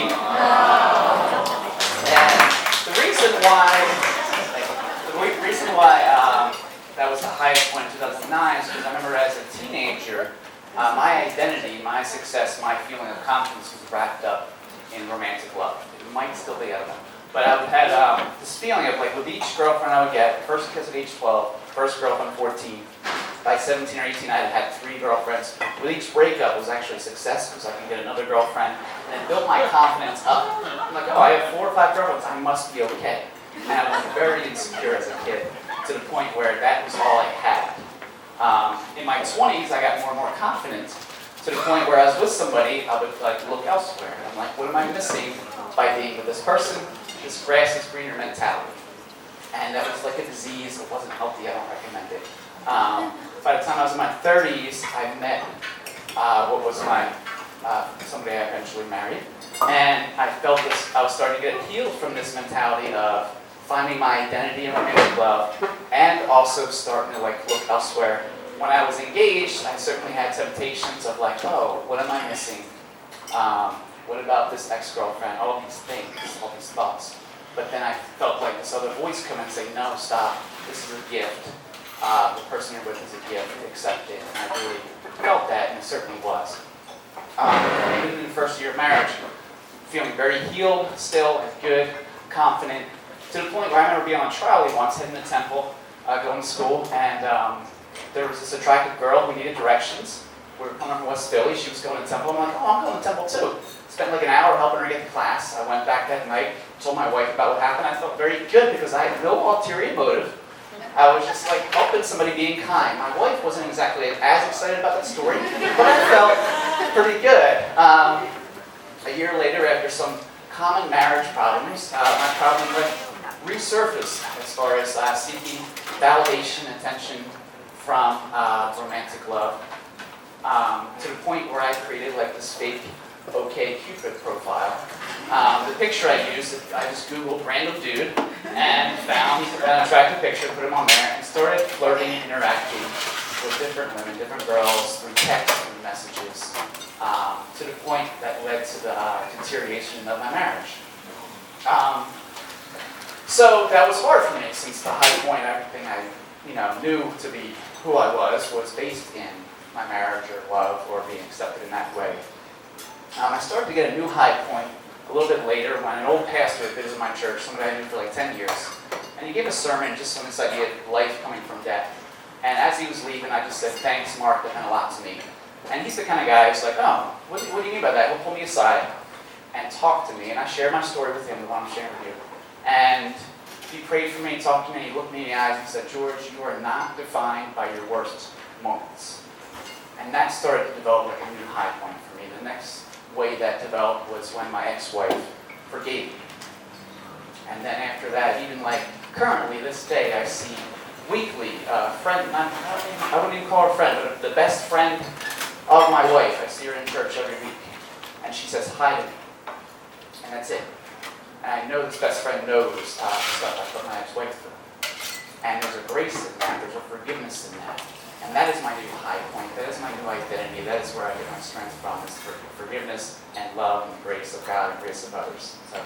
And the reason why that was the highest point in 2009 is because I remember as a teenager, my identity, my success, my feeling of confidence was wrapped up in romantic love. It might still be, I don't know. But I had this feeling of like with each girlfriend I would get, first kiss at age 12, first girlfriend 14. By 17 or 18, I had 3 girlfriends. With each breakup was actually a success because I could get another girlfriend, and it built my confidence up. I'm like, oh, I have 4 or 5 girlfriends, I must be okay. And I was very insecure as a kid, to the point where that was all I had. In my 20s, I got more and more confident, to the point where I was with somebody, I would like look elsewhere. And I'm like, what am I missing by being with this person? This grass is greener mentality. And that was like a disease. It wasn't healthy. I don't recommend it. By the time I was in my 30s, I met what was somebody I eventually married. And I felt this, I was starting to get healed from this mentality of finding my identity in romantic love, and also starting to like look elsewhere. When I was engaged, I certainly had temptations of like, oh, what am I missing? What about this ex-girlfriend? All these things, all these thoughts. But then I felt like this other voice come and say, no, stop, this is a gift. The person you're with is a gift, accept it. And I really felt that, and it certainly was. Even in the first year of marriage, feeling very healed still, and good, confident, to the point where I remember being on trolley once, heading to Temple, going to school, and there was this attractive girl who needed directions. We were coming from West Philly, she was going to Temple. I'm like, oh, I'm going to Temple too. Spent like an hour helping her get to class. I went back that night, told my wife about what happened. I felt very good because I had no ulterior motive. I was just like helping somebody, being kind. My wife wasn't exactly as excited about that story, but I felt pretty good. A year later, after some common marriage problems, my problem resurfaced as far as seeking validation, attention from romantic love, to the point where I created like this fake OkCupid profile. The picture I used, I just Googled random dude and found an attractive picture, put him on there, and started flirting and interacting with different women, different girls, through text and messages, to the point that led to the deterioration of my marriage. So that was hard for me, since the high point, everything I knew to be who I was based in my marriage or love or being accepted in that way. I started to get a new high point a little bit later when an old pastor visited my church, somebody I knew for like 10 years, and he gave a sermon just on this idea of life coming from death. And as he was leaving, I just said, thanks, Mark, that meant a lot to me. And he's the kind of guy who's like, oh, what do you mean by that? He'll pull me aside and talk to me, and I shared my story with him, the one I'm sharing with you. And he prayed for me, talked to me, he looked me in the eyes and said, George, you are not defined by your worst moments. And that started to develop like a new high point for me. The next way that developed was when my ex-wife forgave me. And then after that, even like currently this day, I see weekly a friend, I wouldn't even call her a friend, but the best friend of my wife. I see her in church every week. And she says hi to me. And that's it. And I know this best friend knows the stuff I put my ex-wife through. And there's a grace in that, there's a forgiveness in that. And that is my new high point, that is my new identity, that is where I get my strength from, is forgiveness and love and grace of God and grace of others. So